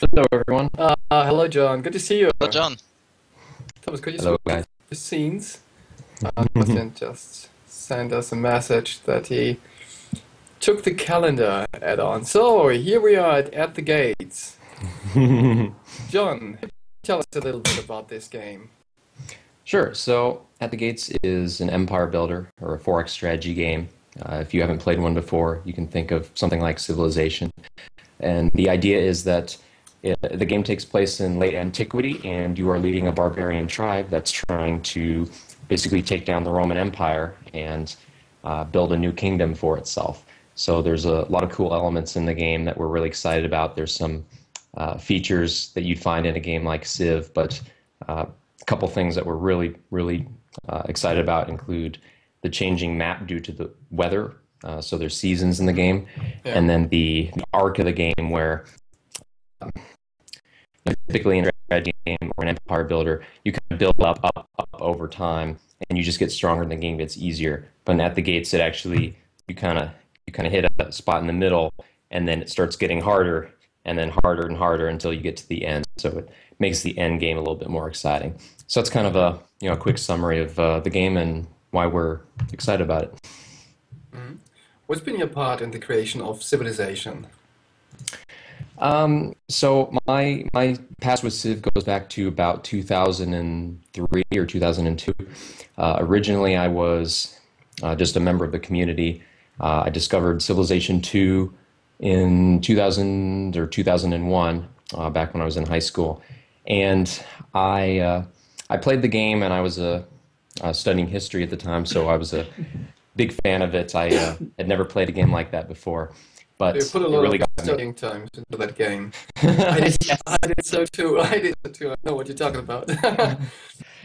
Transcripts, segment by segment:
Hello, everyone. Hello, John. Good to see you. Hello, John. Thomas, could you Hello, switch guys. the scenes? Sebastian just sent us a message that he took the calendar add-on. So here we are at the gates. John, tell us a little bit about this game. Sure. So, At the Gates is an empire builder or a 4X strategy game. If you haven't played one before, you can think of something like Civilization. And the idea is that the game takes place in late antiquity, and you are leading a barbarian tribe that's trying to basically take down the Roman Empire and build a new kingdom for itself. So there's a lot of cool elements in the game that we're really excited about. There's some features that you'd find in a game like Civ, but a couple things that we're really excited about include the changing map due to the weather. So there's seasons in the game, Yeah. and then the arc of the game where typically in a strategy game or an empire builder, you kind of build up over time, and you just get stronger and the game gets easier. But at the gates, it actually you kind of hit a spot in the middle, and then it starts getting harder, and then harder and harder until you get to the end. So it makes the end game a little bit more exciting. So that's kind of a quick summary of the game and why we're excited about it. What's been your part in the creation of Civilization? So my past with Civ goes back to about 2003 or 2002. Originally, I was just a member of the community. I discovered Civilization 2 in 2000 or 2001, back when I was in high school, and I played the game, and I was studying history at the time, so I was a big fan of it. I had never played a game like that before, but You put a it lot really of got me. studying times into that game. I did, Yes. I did so too. I did so too. I know what you're talking about.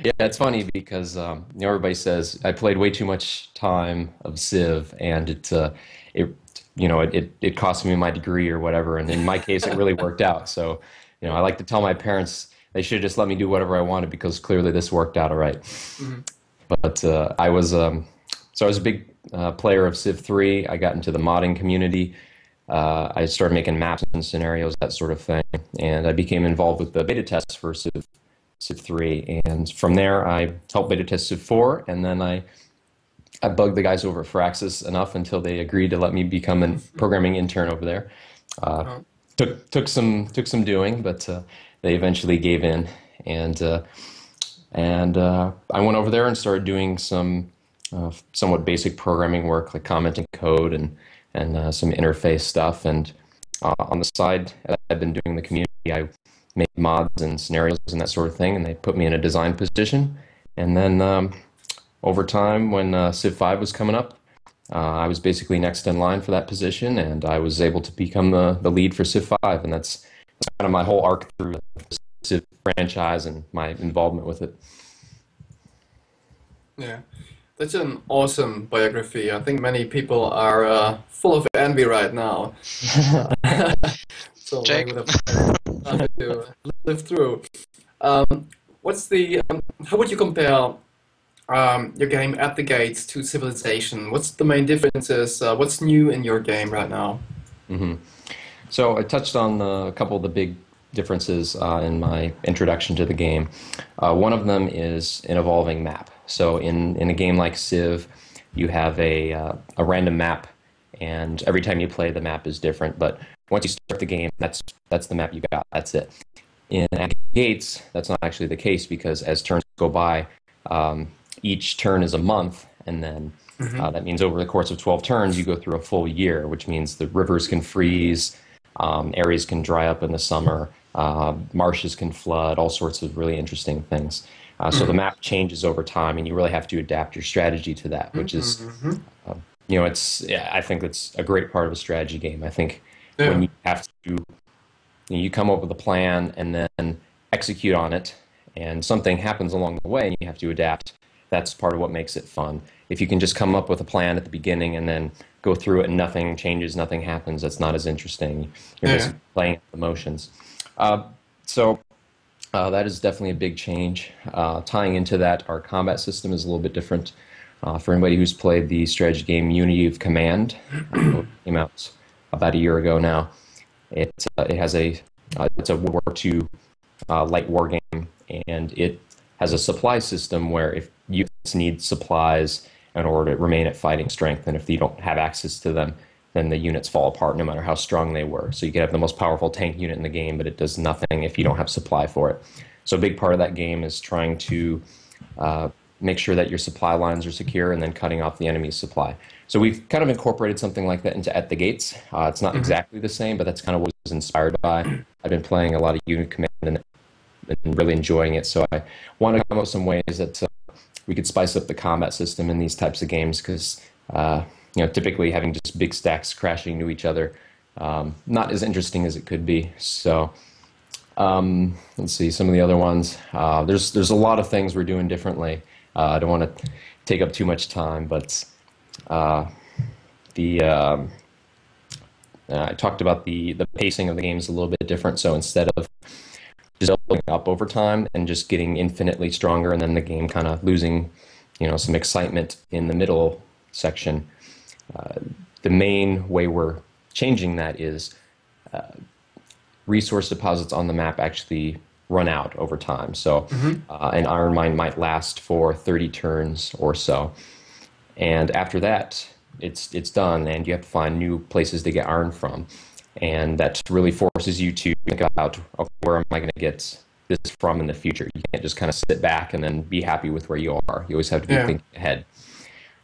Yeah, it's funny because everybody says I played way too much time of Civ, and it cost me my degree or whatever. And in my case, it really worked out. So, I like to tell my parents they should just let me do whatever I wanted because clearly this worked out all right. Mhm. But I was a big player of Civ 3. I got into the modding community. I started making maps and scenarios, that sort of thing, and I became involved with the beta tests for Civ 3. And from there, I helped beta test Civ 4, and then I bugged the guys over at Firaxis enough until they agreed to let me become a programming intern over there. Uh, Oh, took some doing, but they eventually gave in, and I went over there and started doing some somewhat basic programming work, like commenting code and some interface stuff. And on the side, I've been doing the community. I make mods and scenarios and that sort of thing, and they put me in a design position. And then over time, when Civ 5 was coming up, I was basically next in line for that position, and I was able to become the lead for Civ 5, and that's kind of my whole arc through the Civ franchise and my involvement with it. yeah. That's an awesome biography. I think many people are full of envy right now. So I Jake. would have had to live through. Um, how would you compare your game At the Gates to Civilization? What's the main differences? What's new in your game right now? hmm So I touched on a couple of the big differences in my introduction to the game. One of them is an evolving map. So in a game like Civ, you have a random map, and every time you play, the map is different. But once you start the game, that's the map you got. That's it. In At Gates, that's not actually the case because as turns go by, each turn is a month, and then Hmm. that means over the course of 12 turns, you go through a full year, which means the rivers can freeze, areas can dry up in the summer, marshes can flood, all sorts of really interesting things. So the map changes over time, and you really have to adapt your strategy to that, which is, Hmm. yeah, I think it's a great part of a strategy game. I think when Yeah, you have to, you come up with a plan and then execute on it, and something happens along the way, and you have to adapt. That's part of what makes it fun. If you can just come up with a plan at the beginning and then go through it and nothing changes, nothing happens, that's not as interesting. You're yeah, basically playing the motions. So that is definitely a big change. Tying into that, our combat system is a little bit different. For anybody who's played the strategy game Unity of Command, it came out about a year ago now. It has a It's a World War II light war game, and it has a supply system where if units need supplies in order to remain at fighting strength, and if you don't have access to them, then the units fall apart no matter how strong they were. So you could have the most powerful tank unit in the game, but it does nothing if you don't have supply for it. So a big part of that game is trying to make sure that your supply lines are secure and then cutting off the enemy's supply. So we've kind of incorporated something like that into At the Gates. It's not exactly the same, but that's kind of what I was inspired by. I've been playing a lot of Unit Command and really enjoying it. So I want to come up with some ways that we could spice up the combat system in these types of games because typically having just big stacks crashing into each other, not as interesting as it could be. So let's see some of the other ones. There's a lot of things we're doing differently. I don't want to take up too much time, but I talked about the pacing of the game is a little bit different. So instead of just building up over time and just getting infinitely stronger, and then the game kind of losing, some excitement in the middle section. The main way we're changing that is resource deposits on the map actually run out over time. So an iron mine might last for 30 turns or so. And after that, it's done, and you have to find new places to get iron from. And that really forces you to think about, okay, where am I going to get this from in the future? You can't just kind of sit back and then be happy with where you are. You always have to be thinking ahead.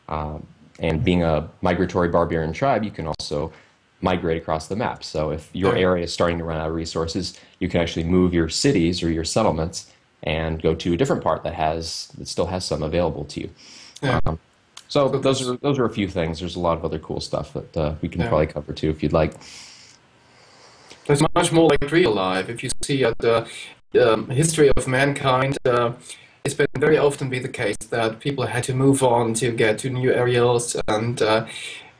And being a migratory barbarian tribe, you can also migrate across the map. So if your area is starting to run out of resources, you can actually move your cities or your settlements and go to a different part that still has some available to you. So those are a few things. There's a lot of other cool stuff that we can probably cover too if you'd like. It's much more like real life. If you see the history of mankind, it's been very often be the case that people had to move on to get to new areas, and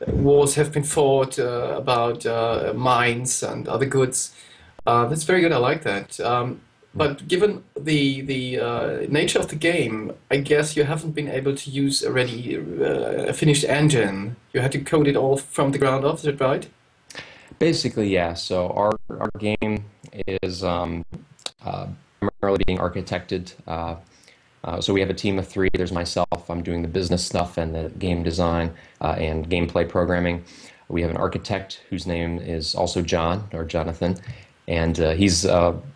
wars have been fought about mines and other goods. That's very good. I like that. But given the nature of the game, I guess you haven't been able to use already a finished engine. You had to code it all from the ground up. Is that right? Basically, yeah. So our game is primarily being architected. So we have a team of 3. There's myself. I'm doing the business stuff and the game design and gameplay programming. We have an architect whose name is also John, or Jonathan, and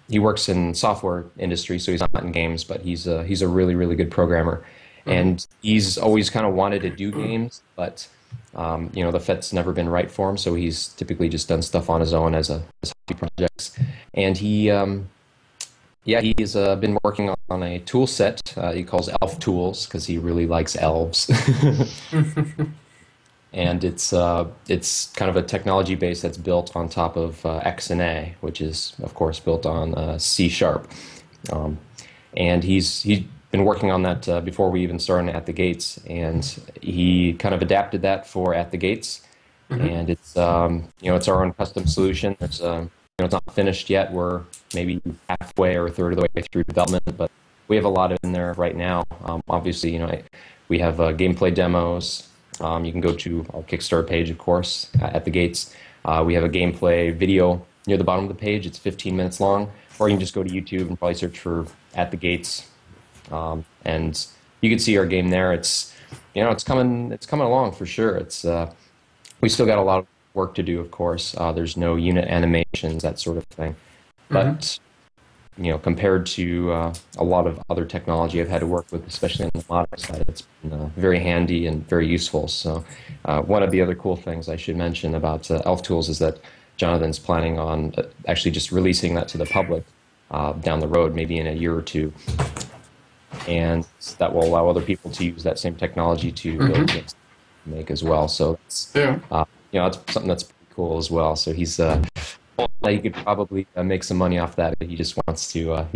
he works in software industry, so he's not in games, but he's a really, really good programmer. And he's always kind of wanted to do games, but the fit's never been right for him, so he's typically just done stuff on his own as hobby projects. And he's been working on a tool set he calls Elf Tools because he really likes elves. And it's kind of a technology base that's built on top of XNA, which is, of course, built on C#. And he's been working on that before we even started At the Gates, and he kind of adapted that for At the Gates. And it's it's our own custom solution. It's not finished yet. We're maybe halfway or a third of the way through development, but we have a lot in there right now. Obviously, we have gameplay demos. You can go to our Kickstarter page, of course, At the Gates. We have a gameplay video near the bottom of the page. It's 15 minutes long, or you can just go to YouTube and probably search for At the Gates, and you can see our game there. It's coming along for sure. We still got a lot of work to do, of course. There's no unit animations, that sort of thing, but compared to a lot of other technology I've had to work with, especially on the modding side, it's been very handy and very useful. So one of the other cool things I should mention about Elf Tools is that Jonathan's planning on actually just releasing that to the public down the road, maybe in a year or two. And that will allow other people to use that same technology to build games make as well. So it's, it's something that's pretty cool as well. So he could probably make some money off that, but he just wants to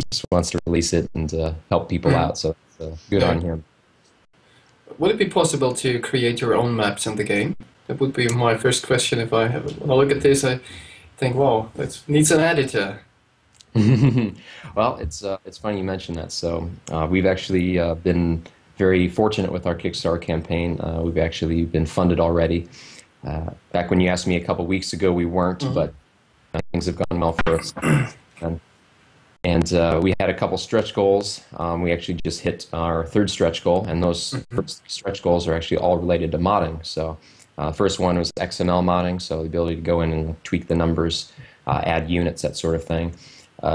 release it and help people out. So good on him. Would it be possible to create your own maps in the game? That would be my first question. When I look at this, I think, wow, that needs an editor. Well, it's funny you mention that. So we've actually been very fortunate with our Kickstarter campaign. We've actually been funded already. Back when you asked me a couple weeks ago, we weren't, but things have gone well for us. And we had a couple stretch goals. We actually just hit our third stretch goal, and those Mhm. first stretch goals are actually all related to modding. So, first one was XML modding, so the ability to go in and tweak the numbers, add units, that sort of thing.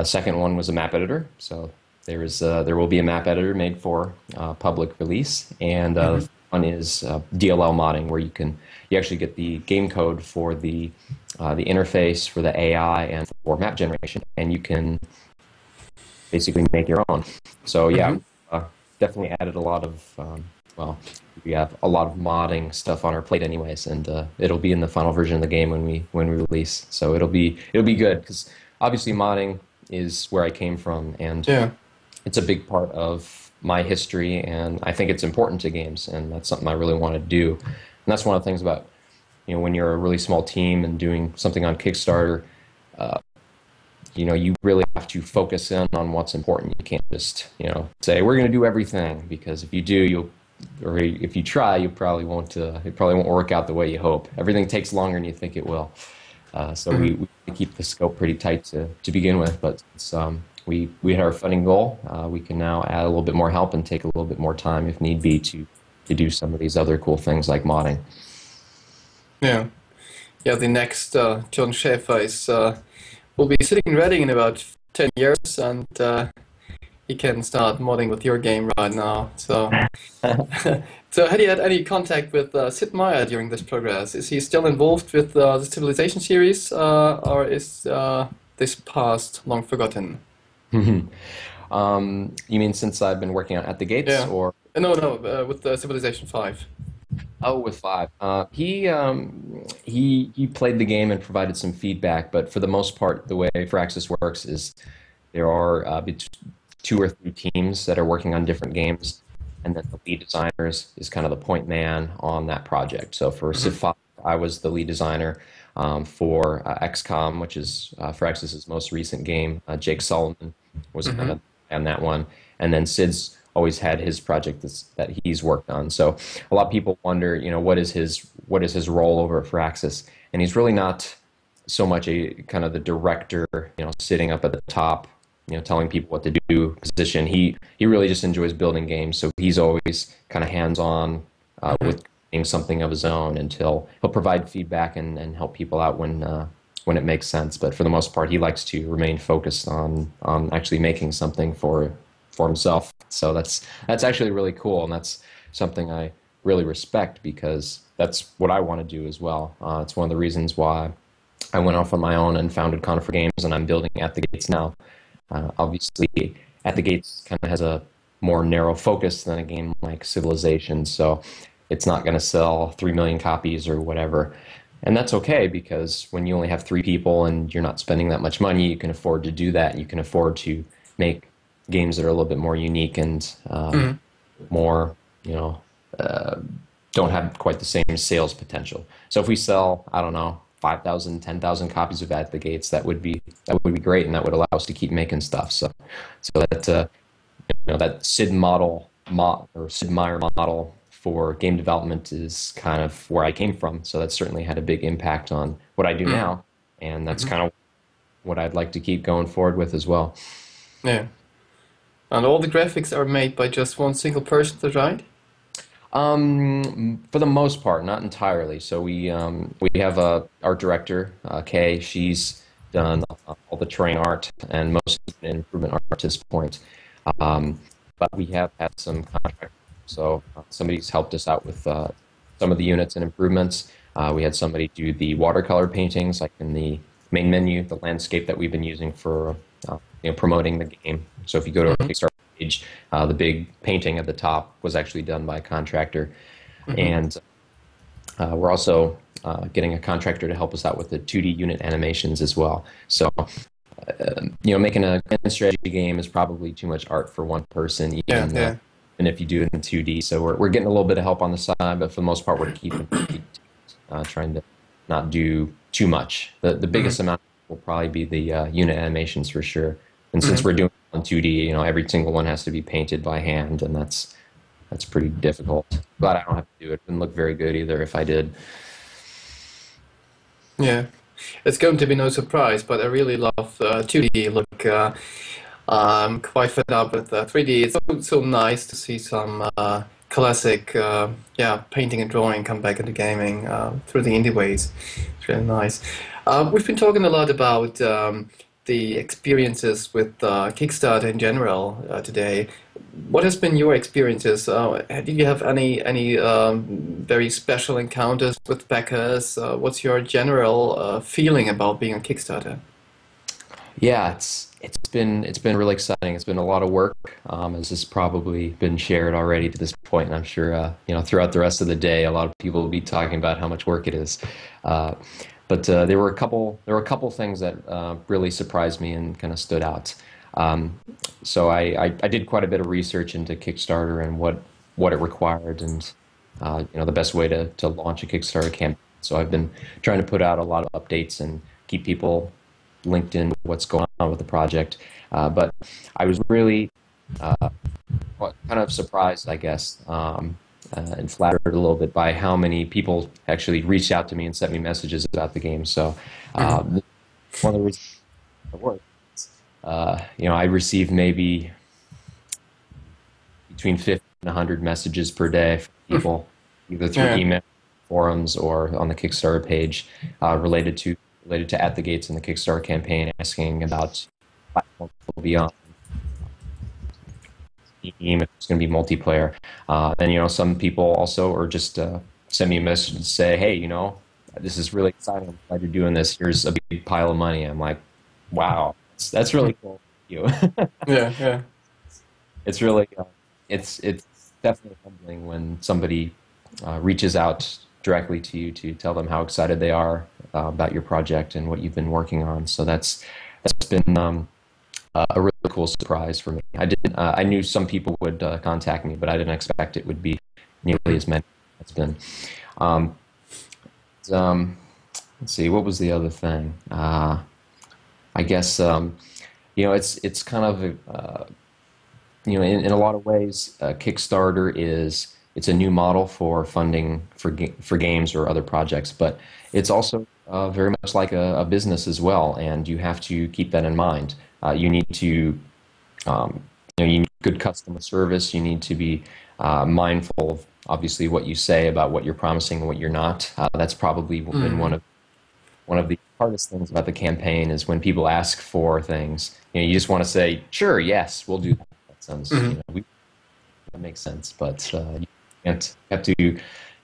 Second one was a map editor. So there will be a map editor made for public release, and the Mhm. third one is DLL modding, where you actually get the game code for the interface for the AI and for map generation, and you can basically make your own. So yeah, Mhm. definitely added a lot of well, we have a lot of modding stuff on our plate anyways, and it'll be in the final version of the game when we release. So it'll be good because obviously modding is where I came from, and Yeah. it's a big part of my history, and I think it's important to games, and that's something I really want to do. And that's one of the things about when you're a really small team and doing something on Kickstarter. You really have to focus in on what's important. You can't just, say we're going to do everything because if you do, or if you try, you probably won't. It probably won't work out the way you hope. Everything takes longer than you think it will. So Mhm. we keep the scope pretty tight to begin with. But we had our funding goal. We can now add a little bit more help and take a little bit more time if need be to do some of these other cool things like modding. Yeah. Yeah. The next John Schaefer is will be sitting ready in about 10 years, and he can start modding with your game right now. So, so had you had any contact with Sid Meier during this progress? Is he still involved with the Civilization series, or is this past long forgotten? You mean since I've been working on At the Gates, Yeah. or No, no, with the Civilization 5. oh, with five? He played the game and provided some feedback, but for the most part, the way Firaxis works is there are two or three teams that are working on different games, and then the lead designer is kind of the point man on that project. So for Civ Hmm. 5, I was the lead designer. For XCOM, which is Firaxis' most recent game, Jake Solomon was kind Hmm. of on that one, and then Sid's always had his project that he's worked on. So a lot of people wonder, what is his role over at Firaxis, and he's really not so much a kind of the director, sitting up at the top, telling people what to do position. He really just enjoys building games, so he's always kind of hands on Hmm. with creating something of his own until he'll provide feedback and help people out when it makes sense. But for the most part, he likes to remain focused on actually making something for himself. So that's actually really cool, and that's something I really respect because that's what I want to do as well. It's one of the reasons why I went off on my own and founded Conifer Games, and I'm building At the Gates now. Obviously, At the Gates kind of has a more narrow focus than a game like Civilization, so it's not going to sell 3 million copies or whatever. And that's okay because when you only have three people and you're not spending that much money, you can afford to do that. You can afford to make games that are a little bit more unique and Hmm. more, you know, uh, don't have quite the same sales potential. So if we sell, I don't know, 5,000, 10,000 copies of At the Gates, that would be great, and that would allow us to keep making stuff. So that Sid or Sid Meier model for game development is kind of where I came from. So that certainly had a big impact on what I do Hmm. now, and that's Hmm. kind of what I'd like to keep going forward with as well. Yeah. And all the graphics are made by just one single person, that's right? For the most part, not entirely. So we have a art director, Kay. She's done all the terrain art and most of the improvement art to this point. Um, but we have had some contractors. So somebody's helped us out with some of the units and improvements. We had somebody do the watercolor paintings, like in the main menu, the landscape that we've been using for promoting the game. So if you go to our Hmm. Kickstarter page, the big painting at the top was actually done by a contractor, Hmm. and we're also getting a contractor to help us out with the 2D unit animations as well. So making a grand strategy game is probably too much art for one person, Yeah, even yeah. and if you do it in 2D. So we're getting a little bit of help on the side, but for the most part, we're trying to not do too much. The Hmm. biggest amount will probably be the unit animations for sure. And since Hmm. we're doing it on 2D, every single one has to be painted by hand, and that's pretty difficult. Glad I don't have to do it. It wouldn't look very good either if I did. Yeah. It's going to be no surprise, but I really love 2D. Look, I'm quite fed up with 3D. It's so nice to see some classic, yeah, painting and drawing come back into gaming through the indie ways. It's really nice. We've been talking a lot about the experiences with Kickstarter in general today. What has been your experiences? Did you have any very special encounters with backers? What's your general feeling about being on Kickstarter? Yeah, it's been really exciting. It's been a lot of work, as has probably been shared already to this point, and I'm sure throughout the rest of the day, a lot of people will be talking about how much work it is. Uh, but there were a couple things that really surprised me and kind of stood out. Um, so I did quite a bit of research into Kickstarter and what it required, and the best way to launch a Kickstarter campaign. So I've been trying to put out a lot of updates and keep people LinkedIn what's going on with the project. But I was really kind of surprised, I guess, and flattered a little bit by how many people actually reached out to me and sent me messages about the game. So Mhm. one of the reasons it worked, I received maybe between 50 and 100 messages per day from people, either through Yeah. email, forums, or on the Kickstarter page, related to At the Gates and the Kickstarter campaign, asking about platforms beyond Steam, if it's going to be multiplayer. And some people also, or just send me a message and say, "Hey, this is really exciting. I'm glad you're doing this. Here's a big pile of money." I'm like, "Wow, that's really cool." You. Yeah, yeah. It's really it's definitely humbling when somebody reaches out directly to you to tell them how excited they are about your project and what you've been working on. So that's been a really cool surprise for me. I knew some people would contact me, but I didn't expect it would be nearly as many as it's been. Um, um, let's see, what was the other thing? I guess it's kind of in a lot of ways, Kickstarter it's a new model for funding for games or other projects, but it's also very much like a business as well, and you have to keep that in mind. You need to um, you need good customer service. You need to be mindful of obviously what you say about what you're promising and what you're not. That's probably been Mm. one of the hardest things about the campaign is when people ask for things. You just want to say, sure, yes, we'll do that. That sounds, Mhm. that makes sense. But you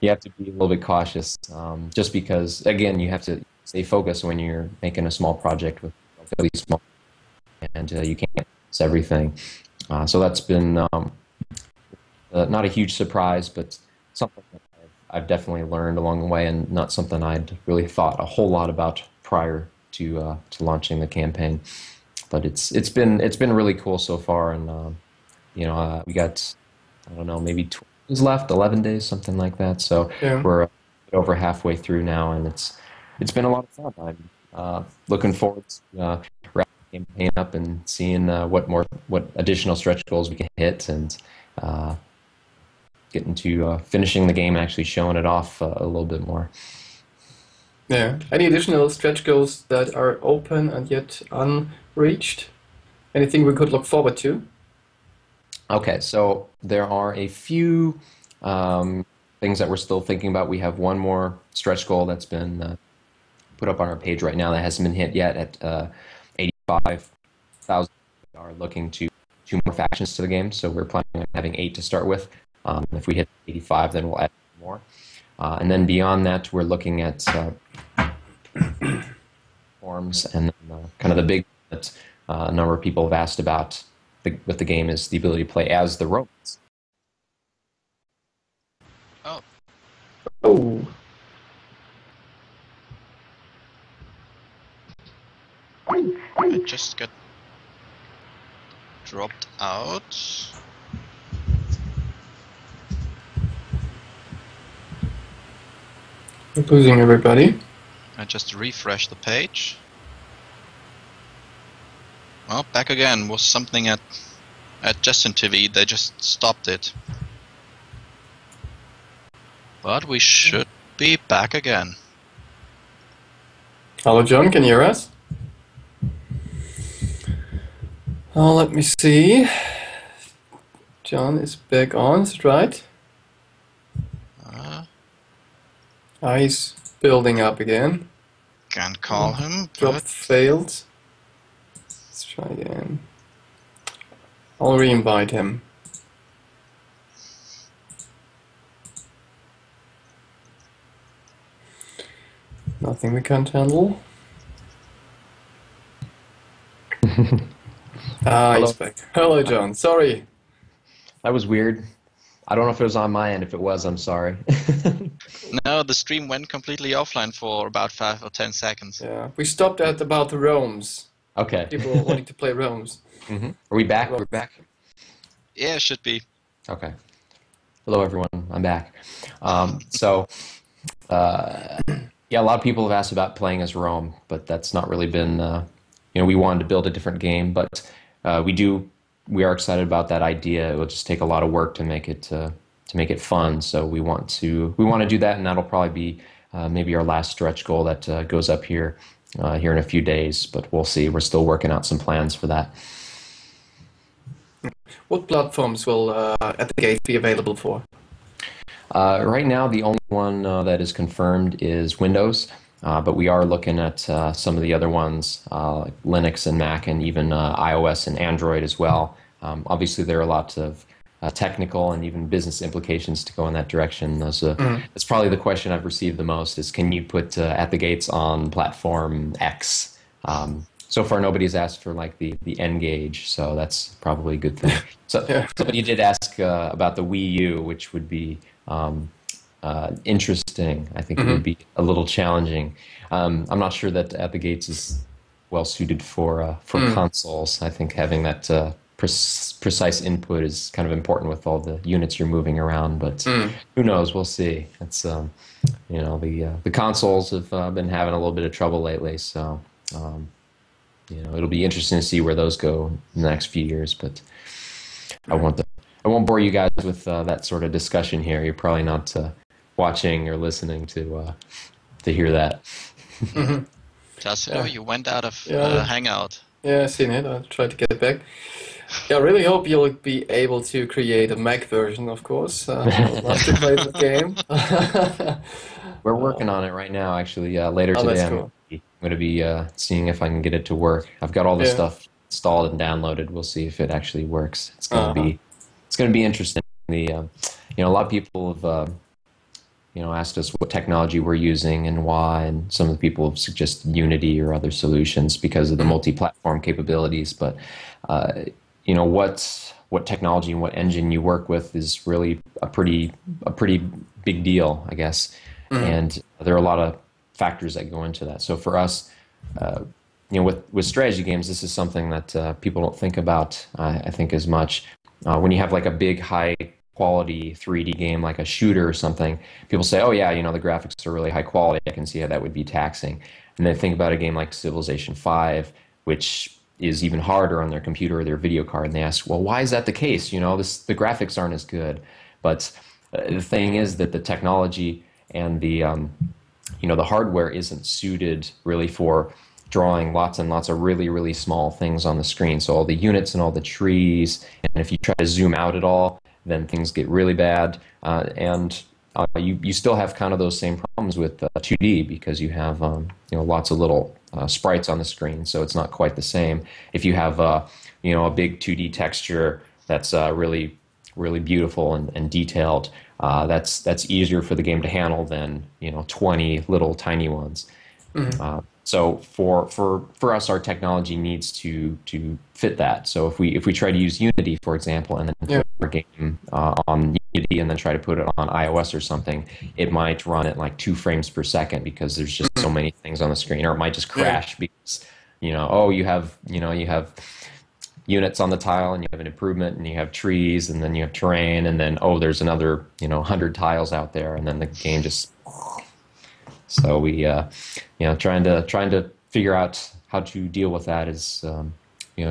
have to be a little bit cautious, just because again, you have to stay focused when you're making a small project with relatively small, and you can't miss everything. So that's been not a huge surprise, but something that I've definitely learned along the way, and not something I'd really thought a whole lot about prior to launching the campaign. But it's been really cool so far, and we got, I don't know, maybe 12 days left, 11 days, something like that. So Yeah. we're over halfway through now, and it's been a lot of fun. I'm looking forward to wrapping the campaign up and seeing what additional stretch goals we can hit, and uh, getting to finishing the game and actually showing it off a little bit more. Yeah. Any additional stretch goals that are open and yet unreached? Anything we could look forward to? Okay, so there are a few um, things that we're still thinking about. We have one more stretch goal that's been put up on our page right now that hasn't been hit yet at 85,000. We are looking to two more factions to the game, so we're planning on having eight to start with. If we hit 85, then we'll add more. And then beyond that, we're looking at forms, and then, kind of the big that a number of people have asked about with the game is the ability to play as the Romans. Oh, Oh, I just got dropped out. we're losing everybody. I just refreshed the page. Well, back again. Was something at Justin TV. They just stopped it. But we should be back again. Hello, John. Can you hear us? Oh, let me see. John is back on, is it right? Uh, He's building up again. can't call him, Dropped, but failed. Let's try again. I'll re-invite him. Nothing we can't handle. He's Hello. back. Hello, John. Sorry. That was weird. I don't know if it was on my end. If it was, I'm sorry. no, the stream went completely offline for about 5 or 10 seconds. Yeah, we stopped at about the roams. Okay. People wanting to play roams. Are we back? We're back? Yeah, should be. Okay. Hello, everyone. I'm back. So, yeah, a lot of people have asked about playing as Rome, but that's not really been, we wanted to build a different game, but we are excited about that idea. It will just take a lot of work to make it fun. So we want to do that, and that'll probably be maybe our last stretch goal that goes up here in a few days. But we'll see. We're still working out some plans for that. What platforms will At the Gates be available for? Right now, the only one that is confirmed is Windows, but we are looking at some of the other ones, like Linux and Mac, and even iOS and Android as well. Obviously, there are lots of technical and even business implications to go in that direction. That's probably the question I've received the most: is can you put At the Gates on platform X? So far, nobody's asked for like the N gauge, so that's probably a good thing. So Yeah. somebody did ask about the Wii U, which would be interesting. I think it would be a little challenging. I'm not sure that At the Gates is well suited for consoles. I think having that precise input is kind of important with all the units you're moving around. But who knows? We'll see. It's the consoles have been having a little bit of trouble lately, so. It'll be interesting to see where those go in the next few years, but I won't bore you guys with that sort of discussion here. You're probably not watching or listening to hear that. Tassilo, you went out of Yeah. Hangout. Yeah, I've seen it. I'll try to get back. Yeah, I really hope you'll be able to create a Mac version, of course. I'd love to play the game. We're working on it right now, actually. Later Oh, today, that's I'm cool. going to be seeing if I can get it to work. I've got all the Yeah. stuff installed and downloaded. We'll see if it actually works. It's going to Uh-huh. be interesting. A lot of people have asked us what technology we're using and why, and some of the people have suggested Unity or other solutions because of the multi-platform capabilities. But what technology and what engine you work with is really a pretty big deal, I guess. And there are a lot of factors that go into that. So for us, with strategy games, this is something that people don't think about, I think, as much. When you have like a big, high quality 3D game like a shooter or something, people say, oh yeah, the graphics are really high quality. I can see how that would be taxing. And then think about a game like Civilization 5, which is even harder on their computer or their video card, and they ask, well, why is that the case? The graphics aren't as good. But the thing is that the technology and the hardware isn't suited really for drawing lots and lots of really, really small things on the screen. So all the units and all the trees, and if you try to zoom out at all, then things get really bad. And you still have kind of those same problems with 2D because you have lots of little sprites on the screen, so it's not quite the same. If you have a big 2D texture that's really really beautiful and detailed, that's easier for the game to handle than 20 little tiny ones. So for us, our technology needs to fit that. So if we try to use Unity, for example, and then put our game on Unity and then try to put it on iOS or something, it might run at like 2 frames per second because there's just so many things on the screen, or it might just crash because you have units on the tile and you have an improvement and you have trees and then you have terrain and then there's another 100 tiles out there and then the game just. So we trying to figure out how to deal with that is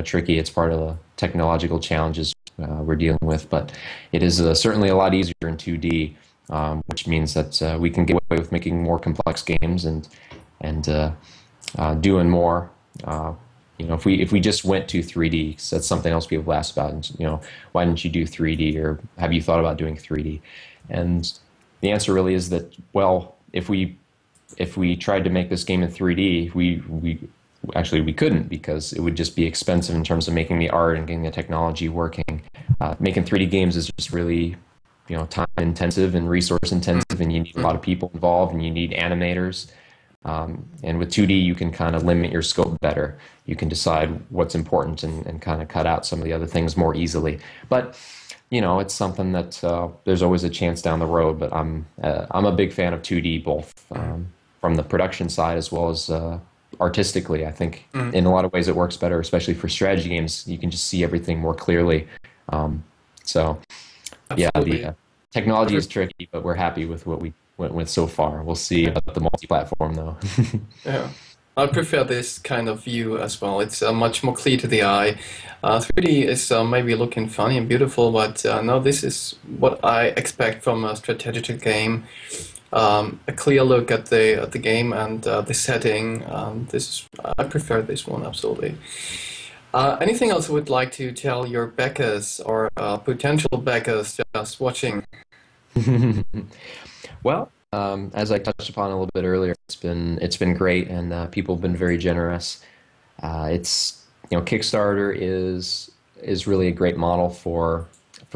tricky. It's part of the technological challenges we're dealing with, but it is certainly a lot easier in 2D, which means that we can get away with making more complex games and doing more. If we just went to 3D, 'cause that's something else people ask about. And, why didn't you do 3D, or have you thought about doing 3D? And the answer really is that, well, if we tried to make this game in 3D, we couldn't, because it would just be expensive in terms of making the art and getting the technology working. Making 3D games is just really, time intensive and resource intensive, and you need a lot of people involved, and you need animators. And with 2D, you can kind of limit your scope better. You can decide what's important and kind of cut out some of the other things more easily. But it's something that there's always a chance down the road. But I'm a big fan of 2D, both from the production side as well as artistically. I think in a lot of ways it works better, especially for strategy games. You can just see everything more clearly. So yeah, the technology is tricky, but we're happy with what we went with so far. We'll see about the multi-platform, though. Yeah, I prefer this kind of view as well. It's much more clear to the eye. 3D is maybe looking funny and beautiful, but no, this is what I expect from a strategic game. A clear look at the game and the setting. I prefer this one, absolutely. Anything else you would like to tell your backers or potential backers just watching? Well, as I touched upon a little bit earlier, it's been great, and people have been very generous. Kickstarter is really a great model for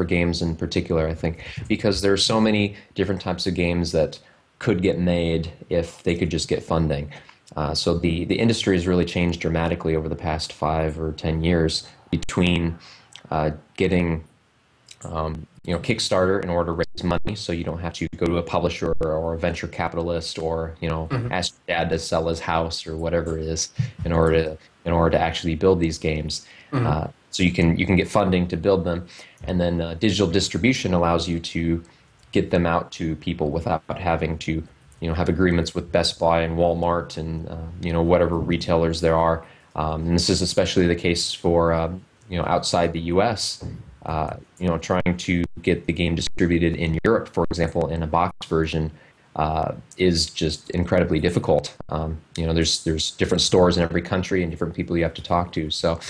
games in particular, I think, because there are so many different types of games that could get made if they could just get funding. So the industry has really changed dramatically over the past 5 or 10 years between getting Kickstarter in order to raise money, so you don't have to go to a publisher or a venture capitalist, or ask your dad to sell his house or whatever it is in order to actually build these games. So you can get funding to build them, and then digital distribution allows you to get them out to people without having to have agreements with Best Buy and Walmart and whatever retailers there are. And this is especially the case for outside the U.S. Trying to get the game distributed in Europe, for example, in a box version, is just incredibly difficult. There's different stores in every country and different people you have to talk to. So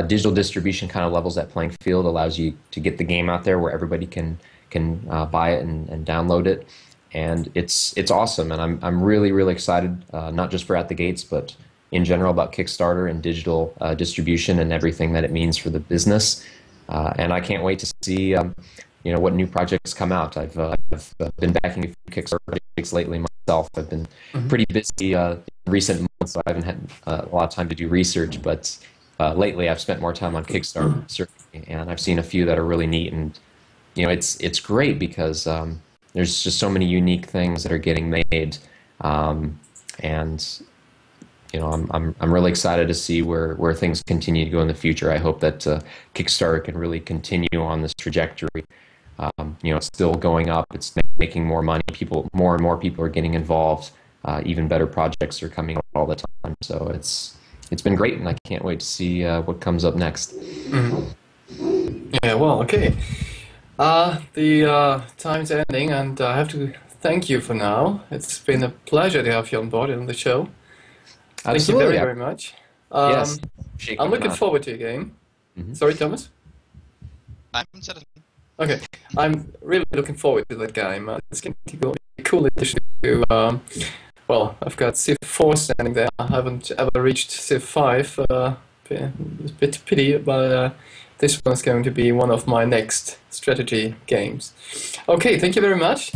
digital distribution kind of levels that playing field, allows you to get the game out there where everybody can buy it and download it. And it's awesome, and I'm really, really excited, not just for At the Gates, but in general about Kickstarter and digital distribution and everything that it means for the business. And I can't wait to see what new projects come out. I've been backing a few Kickstarter projects lately myself. I've been pretty busy in recent months, so I haven't had a lot of time to do research. But lately, I've spent more time on Kickstarter, certainly, and I've seen a few that are really neat. And it's great because there's just so many unique things that are getting made, and I'm really excited to see where things continue to go in the future. I hope that Kickstarter can really continue on this trajectory. It's still going up. It's making more money. More and more people are getting involved. Even better projects are coming out all the time. So it's been great, and I can't wait to see what comes up next. Yeah, well, okay. The time's ending, and I have to thank you for now. It's been a pleasure to have you on board on the show. Thank you very, very much. Yes. I'm looking forward to your game. Sorry, Thomas? I haven't said it. Okay. I'm really looking forward to that game. It's going to be a cool addition to... well, I've got Civ 4 standing there. I haven't ever reached Civ 5. It's a bit pity, but this one's going to be one of my next strategy games. Okay, thank you very much.